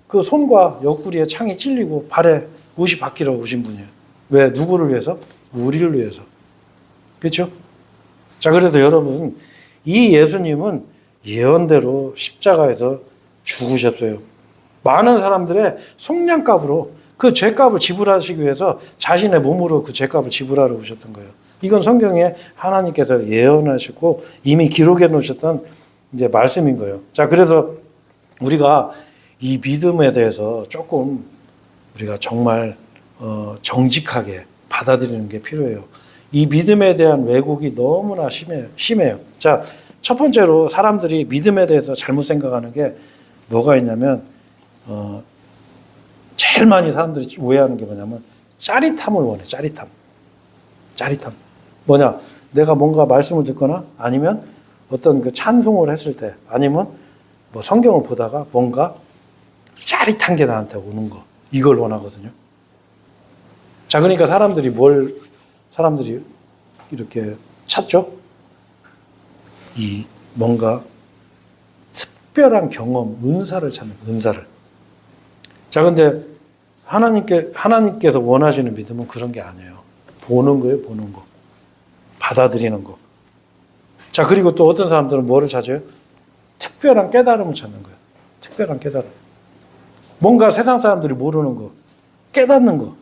그 손과 옆구리에 창이 찔리고 발에 못이 박히러 오신 분이에요. 왜? 누구를 위해서? 우리를 위해서. 그렇죠? 자, 그래서 여러분, 이 예수님은 예언대로 십자가에서 죽으셨어요. 많은 사람들의 속량값으로 그 죄값을 지불하시기 위해서 자신의 몸으로 그 죄값을 지불하러 오셨던 거예요. 이건 성경에 하나님께서 예언하시고 이미 기록해 놓으셨던 이제 말씀인 거예요. 자, 그래서 우리가 이 믿음에 대해서 조금 우리가 정말 정직하게 받아들이는 게 필요해요. 이 믿음에 대한 왜곡이 너무나 심해요. 자, 첫 번째로 사람들이 믿음에 대해서 잘못 생각하는 게 뭐가 있냐면 제일 많이 사람들이 오해하는 게 뭐냐면 짜릿함을 원해. 짜릿함. 뭐냐? 내가 뭔가 말씀을 듣거나 아니면 어떤 그 찬송을 했을 때 아니면 뭐 성경을 보다가 뭔가 짜릿한 게 나한테 오는 거, 이걸 원하거든요. 자, 그러니까 사람들이 이렇게 찾죠? 이 뭔가 특별한 경험, 은사를 찾는, 은사를. 자, 근데 하나님께서 원하시는 믿음은 그런 게 아니에요. 보는 거예요, 보는 거. 받아들이는 거. 자, 그리고 또 어떤 사람들은 뭐를 찾아요? 특별한 깨달음을 찾는 거예요. 특별한 깨달음. 뭔가 세상 사람들이 모르는 거, 깨닫는 거.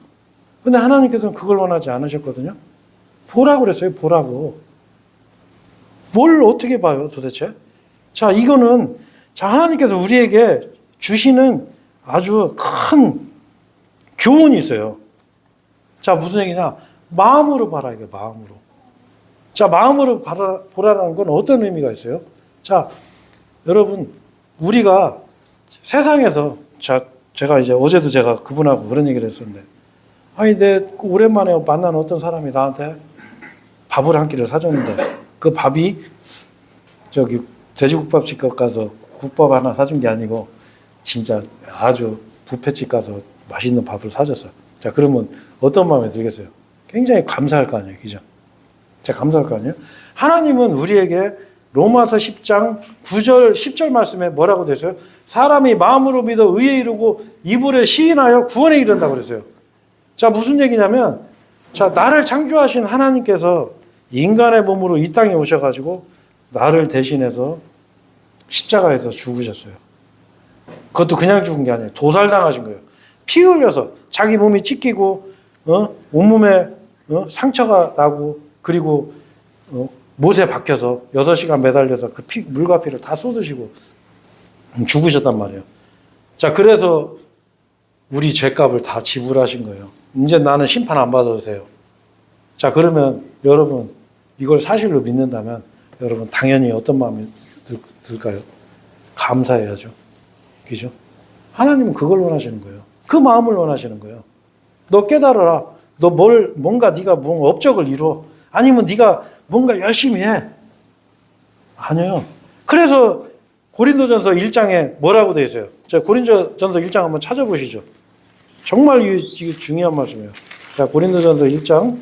근데 하나님께서는 그걸 원하지 않으셨거든요. 보라고 그랬어요, 보라고. 뭘 어떻게 봐요, 도대체? 자, 이거는, 자, 하나님께서 우리에게 주시는 아주 큰 교훈이 있어요. 자, 무슨 얘기냐? 마음으로 봐라, 이게 마음으로. 자, 마음으로 보라는 건 어떤 의미가 있어요? 자, 여러분, 우리가 세상에서, 제가 이제 어제도 제가 그분하고 그런 얘기를 했었는데, 아니, 오랜만에 만난 어떤 사람이 나한테 밥을 한 끼를 사줬는데, 그 밥이 돼지국밥집 가서 국밥 하나 사준 게 아니고, 진짜 아주 뷔페집 가서 맛있는 밥을 사줬어. 자, 그러면 어떤 마음이 들겠어요? 굉장히 감사할 거 아니에요, 그죠? 자, 감사할 거 아니에요? 하나님은 우리에게 로마서 10장 9절 10절 말씀에 뭐라고 되어있어요? 사람이 마음으로 믿어 의에 이르고 입으로 시인하여 구원에 이른다고 그랬어요. 자, 무슨 얘기냐면, 자, 나를 창조하신 하나님께서 인간의 몸으로 이 땅에 오셔가지고 나를 대신해서 십자가에서 죽으셨어요. 그것도 그냥 죽은 게 아니에요. 도살당하신 거예요. 피 흘려서 자기 몸이 찢기고 온몸에 상처가 나고, 그리고 못에 박혀서 6시간 매달려서 그 물과 피를 다 쏟으시고 죽으셨단 말이에요. 자, 그래서 우리 죄값을 다 지불하신 거예요. 이제 나는 심판 안 받아도 돼요. 자, 그러면 여러분 이걸 사실로 믿는다면 여러분 당연히 어떤 마음이 들까요? 감사해야죠. 그죠? 하나님은 그걸 원하시는 거예요. 그 마음을 원하시는 거예요. 너 깨달아라. 너 뭔가 네가 뭔가 업적을 이루어. 아니면 네가 뭔가 열심히 해. 아니요. 그래서 고린도전서 1장에 뭐라고 되어 있어요? 자, 고린도전서 1장 한번 찾아보시죠. 정말 이게 중요한 말씀이에요. 자, 고린도전서 1장.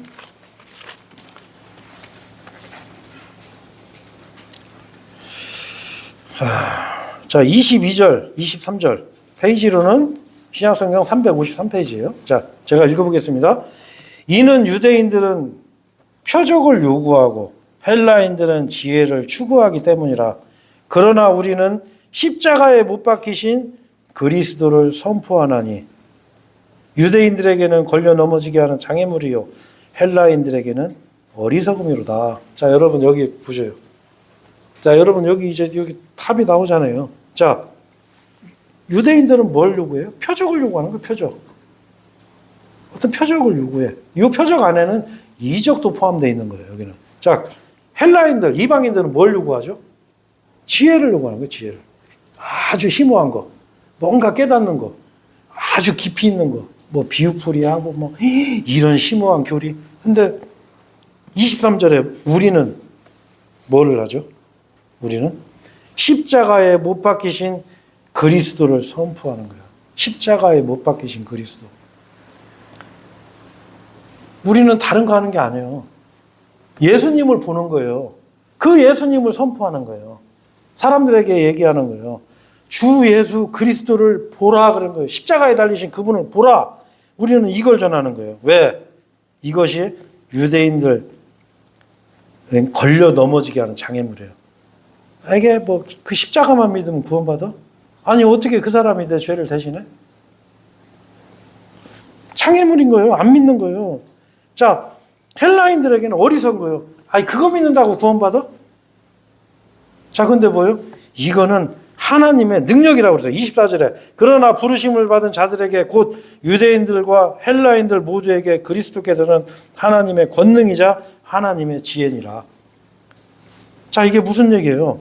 자, 22절, 23절. 페이지로는 신약성경 353페이지예요. 자, 제가 읽어보겠습니다. 이는 유대인들은 표적을 요구하고 헬라인들은 지혜를 추구하기 때문이라. 그러나 우리는 십자가에 못 박히신 그리스도를 선포하나니 유대인들에게는 걸려 넘어지게 하는 장애물이요 헬라인들에게는 어리석음이로다. 자, 여러분 여기 보세요. 자, 여러분 여기 탑이 나오잖아요. 자, 유대인들은 뭘 요구해요? 표적을 요구하는 거예요. 표적. 어떤 표적을 요구해. 이 표적 안에는 이적도 포함되어 있는 거예요. 여기는. 자, 헬라인들, 이방인들은 뭘 요구하죠? 지혜를 요구하는 거예요. 지혜를. 아주 심오한 거. 뭔가 깨닫는 거. 아주 깊이 있는 거. 뭐 비유풀이하고 뭐 이런 심오한 교리. 근데 23절에 우리는 뭐를 하죠? 우리는 십자가에 못 박히신 그리스도를 선포하는 거예요. 십자가에 못 박히신 그리스도. 우리는 다른 거 하는 게 아니에요. 예수님을 보는 거예요. 그 예수님을 선포하는 거예요. 사람들에게 얘기하는 거예요. 주 예수 그리스도를 보라 그런 거예요. 십자가에 달리신 그분을 보라. 우리는 이걸 전하는 거예요. 왜? 이것이 유대인들 걸려 넘어지게 하는 장애물이에요. 이게 뭐 그 십자가만 믿으면 구원받아? 아니 어떻게 그 사람이 내 죄를 대신해? 장애물인 거예요. 안 믿는 거예요. 자, 헬라인들에게는 어리석은 거예요. 아니 그거 믿는다고 구원받아? 자, 근데 뭐예요? 이거는 하나님의 능력이라고 그래요. 24절에 그러나 부르심을 받은 자들에게 곧 유대인들과 헬라인들 모두에게 그리스도께서는 하나님의 권능이자 하나님의 지혜니라. 자, 이게 무슨 얘기예요?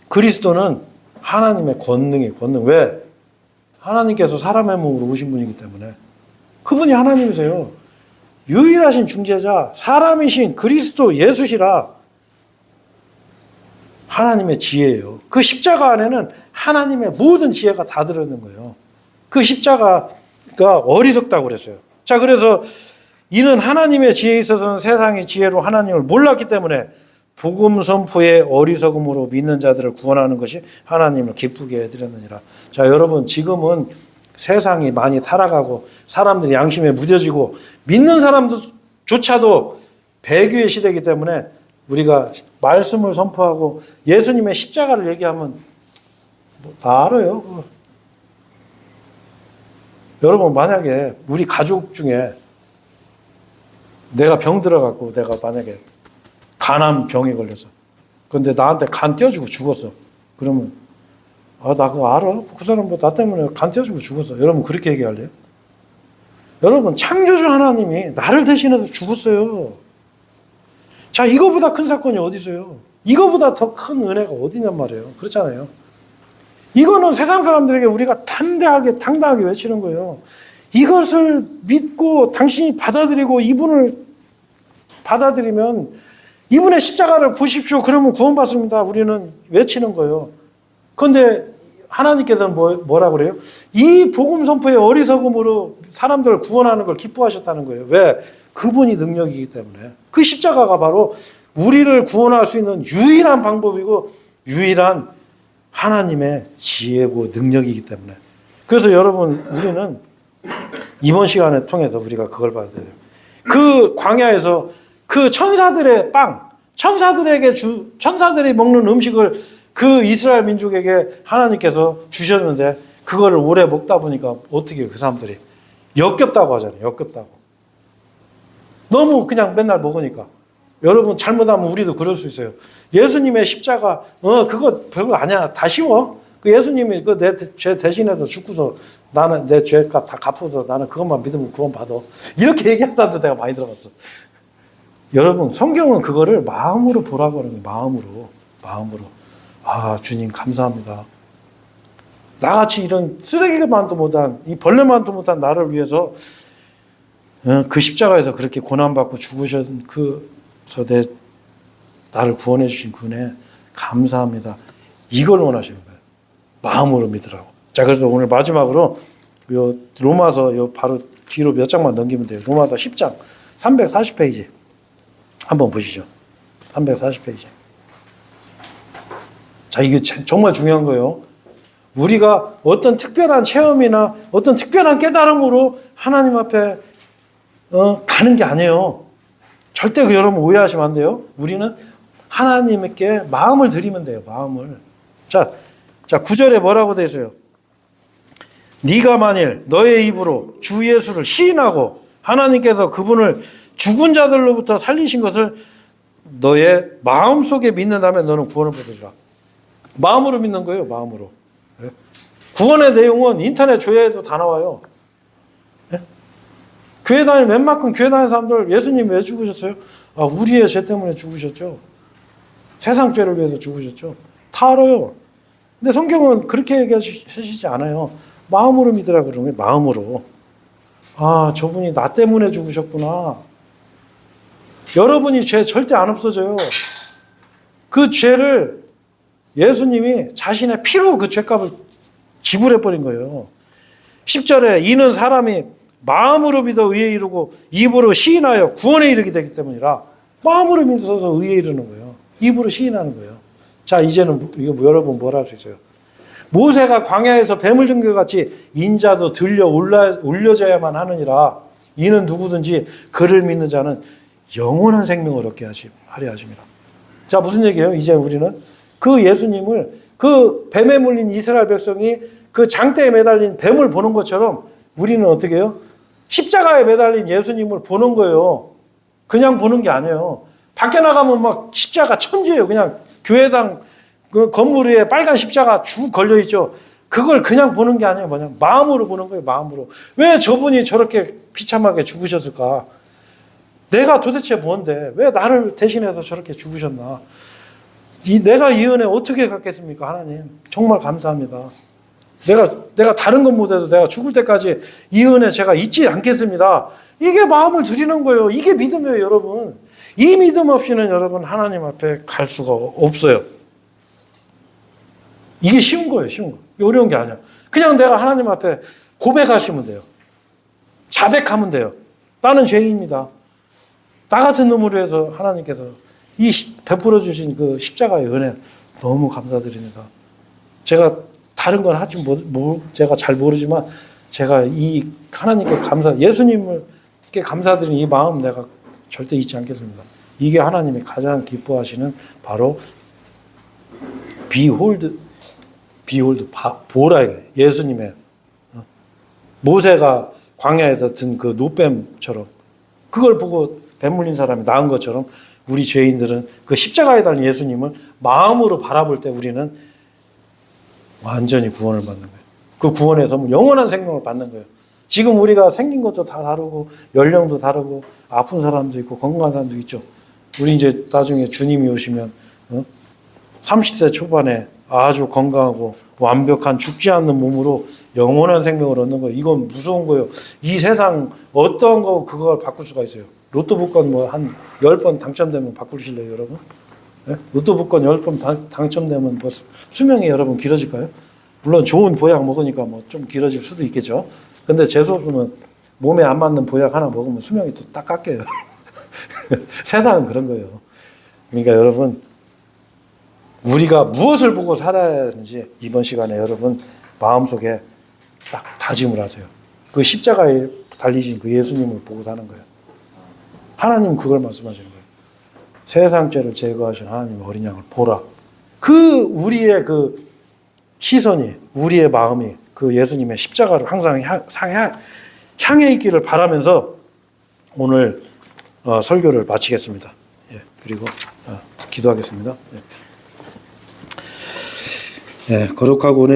그리스도는 하나님의 권능이에요. 권능. 왜? 하나님께서 사람의 몸으로 오신 분이기 때문에. 그분이 하나님이세요. 유일하신 중재자, 사람이신 그리스도 예수시라. 하나님의 지혜예요. 그 십자가 안에는 하나님의 모든 지혜가 다 들어있는 거예요. 그 십자가가 어리석다고 그랬어요. 자, 그래서 이는 하나님의 지혜에 있어서는 세상의 지혜로 하나님을 몰랐기 때문에 복음 선포의 어리석음으로 믿는 자들을 구원하는 것이 하나님을 기쁘게 해드렸느니라. 자, 여러분 지금은 세상이 많이 살아가고 사람들이 양심에 무뎌지고 믿는 사람들조차도 배교의 시대이기 때문에 우리가 말씀을 선포하고 예수님의 십자가를 얘기하면 다 알아요. 여러분 만약에 우리 가족 중에 내가 병 들어갖고 내가 만약에 간암 병에 걸려서 근데 나한테 간 떼어주고 죽었어. 그러면 나 그거 알아? 그 사람 뭐 나 때문에 간 떼어주고 죽었어. 여러분 그렇게 얘기할래요? 여러분 창조주 하나님이 나를 대신해서 죽었어요. 자, 이거보다 큰 사건이 어디 있어요? 이거보다 더 큰 은혜가 어디냔 말이에요. 그렇잖아요. 이거는 세상 사람들에게 우리가 당당하게 외치는 거예요. 이것을 믿고 당신이 받아들이고 이분을 받아들이면 이분의 십자가를 보십시오. 그러면 구원받습니다. 우리는 외치는 거예요. 그런데 하나님께서는 뭐라 그래요? 이 복음 선포의 어리석음으로 사람들을 구원하는 걸 기뻐하셨다는 거예요. 왜? 그분이 능력이기 때문에. 그 십자가가 바로 우리를 구원할 수 있는 유일한 방법이고 유일한 하나님의 지혜고 능력이기 때문에. 그래서 여러분 우리는 이번 시간을 통해서 우리가 그걸 봐야 돼요. 그 광야에서 그 천사들의 빵, 천사들이 먹는 음식을 그 이스라엘 민족에게 하나님께서 주셨는데 그거를 오래 먹다 보니까 어떻게 해요? 그 사람들이 역겹다고 하잖아요. 역겹다고. 너무 그냥 맨날 먹으니까. 여러분 잘못하면 우리도 그럴 수 있어요. 예수님의 십자가 그거 별거 아니야. 다 쉬워. 그 예수님이 그 내 죄 대신해서 죽고서 나는 내 죄값 다 갚아서 나는 그것만 믿으면 구원 받아. 이렇게 얘기한다도 내가 많이 들어봤어. 여러분, 성경은 그거를 마음으로 보라고 하는 거예요. 마음으로. 아, 주님 감사합니다. 나같이 이런 쓰레기만도 못한, 이 벌레만도 못한 나를 위해서 그 십자가에서 그렇게 고난받고 죽으신 나를 구원해 주신 그은혜 감사합니다. 이걸 원하시는 거예요. 마음으로 믿으라고. 자, 그래서 오늘 마지막으로 요 로마서 요 바로 뒤로 몇 장만 넘기면 돼요. 로마서 10장 340페이지 한번 보시죠. 340페이지. 자, 이게 정말 중요한 거예요. 우리가 어떤 특별한 체험이나 어떤 특별한 깨달음으로 하나님 앞에 가는 게 아니에요. 절대 여러분 오해하시면 안 돼요. 우리는 하나님께 마음을 드리면 돼요. 마음을. 자 9절에 뭐라고 되어 있어요? 네가 만일 너의 입으로 주 예수를 시인하고 하나님께서 그분을 죽은 자들로부터 살리신 것을 너의 마음속에 믿는다면 너는 구원을 받으리라. 마음으로 믿는 거예요. 마음으로. 구원의 내용은 인터넷 조회에도 다 나와요. 교회 다니는 웬만큼 교회 다니는 사람들 예수님 왜 죽으셨어요? 아, 우리의 죄 때문에 죽으셨죠. 세상 죄를 위해서 죽으셨죠. 다 알아요. 근데 성경은 그렇게 얘기하시지 않아요. 마음으로 믿으라 그러는 거예요. 마음으로. 아, 저분이 나 때문에 죽으셨구나. 여러분이 죄 절대 안 없어져요. 그 죄를 예수님이 자신의 피로 그 죄값을 지불해버린 거예요. 10절에 이는 사람이 마음으로 믿어 의에 이르고 입으로 시인하여 구원에 이르게 되기 때문이라. 마음으로 믿어서 의에 이르는 거예요. 입으로 시인하는 거예요. 자, 이제는 이거 여러분 뭘 할 수 있어요? 모세가 광야에서 뱀을 든 것 같이 인자도 들려 올려져야만 하느니라. 이는 누구든지 그를 믿는 자는 영원한 생명을 얻게 하려 하심이라. 자, 무슨 얘기예요? 이제 우리는 그 예수님을 그 뱀에 물린 이스라엘 백성이 그 장대에 매달린 뱀을 보는 것처럼 우리는 어떻게 해요? 십자가에 매달린 예수님을 보는 거예요. 그냥 보는 게 아니에요. 밖에 나가면 막 십자가 천지예요. 그냥 교회당 그 건물 위에 빨간 십자가 쭉 걸려 있죠. 그걸 그냥 보는 게 아니에요. 뭐냐? 마음으로 보는 거예요. 마음으로. 왜 저분이 저렇게 비참하게 죽으셨을까? 내가 도대체 뭔데? 왜 나를 대신해서 저렇게 죽으셨나? 내가 이 은혜 어떻게 갖겠습니까? 하나님. 정말 감사합니다. 내가 다른 건 못해도 내가 죽을 때까지 이 은혜 제가 잊지 않겠습니다. 이게 마음을 드리는 거예요. 이게 믿음이에요, 여러분. 이 믿음 없이는 여러분 하나님 앞에 갈 수가 없어요. 이게 쉬운 거예요, 쉬운 거. 어려운 게 아니야. 그냥 내가 하나님 앞에 고백하시면 돼요. 자백하면 돼요. 나는 죄인입니다. 나 같은 놈으로 해서 하나님께서 이 베풀어 주신 그 십자가의 은혜 너무 감사드립니다. 제가 다른 건 하지 제가 잘 모르지만 제가 이 하나님께 예수님께 감사드리는 이 마음 내가 절대 잊지 않겠습니다. 이게 하나님이 가장 기뻐하시는 바로 behold 보라 이거예요. 예수님의 모세가 광야에서 든 그 노뱀처럼 그걸 보고 뱀 물린 사람이 나은 것처럼 우리 죄인들은 그 십자가에 달린 예수님을 마음으로 바라볼 때 우리는 완전히 구원을 받는 거예요. 그 구원에서 영원한 생명을 받는 거예요. 지금 우리가 생긴 것도 다 다르고 연령도 다르고 아픈 사람도 있고 건강한 사람도 있죠. 우리 이제 나중에 주님이 오시면 30세 초반에 아주 건강하고 완벽한 죽지 않는 몸으로 영원한 생명을 얻는 거예요. 이건 무서운 거예요. 이 세상 어떤 거 그걸 바꿀 수가 있어요. 로또 복권 뭐 한 10번 당첨되면 바꾸실래요, 여러분? 네? 로또 복권 10번 당첨되면 뭐 수명이 여러분 길어질까요? 물론 좋은 보약 먹으니까 뭐 좀 길어질 수도 있겠죠. 근데 재수없으면 몸에 안 맞는 보약 하나 먹으면 수명이 또 딱 깎여요. 세상은 그런 거예요. 그러니까 여러분 우리가 무엇을 보고 살아야 하는지 이번 시간에 여러분 마음속에 딱 다짐을 하세요. 그 십자가에 달리신 그 예수님을 보고 사는 거예요. 하나님 그걸 말씀하시는 거예요. 세상 죄를 제거하신 하나님의 어린 양을 보라. 그 우리의 그 시선이 우리의 마음이 그 예수님의 십자가를 항상 향해 있기를 바라면서 오늘 설교를 마치겠습니다. 예, 그리고 기도하겠습니다. 예. 예, 거룩하고 은혜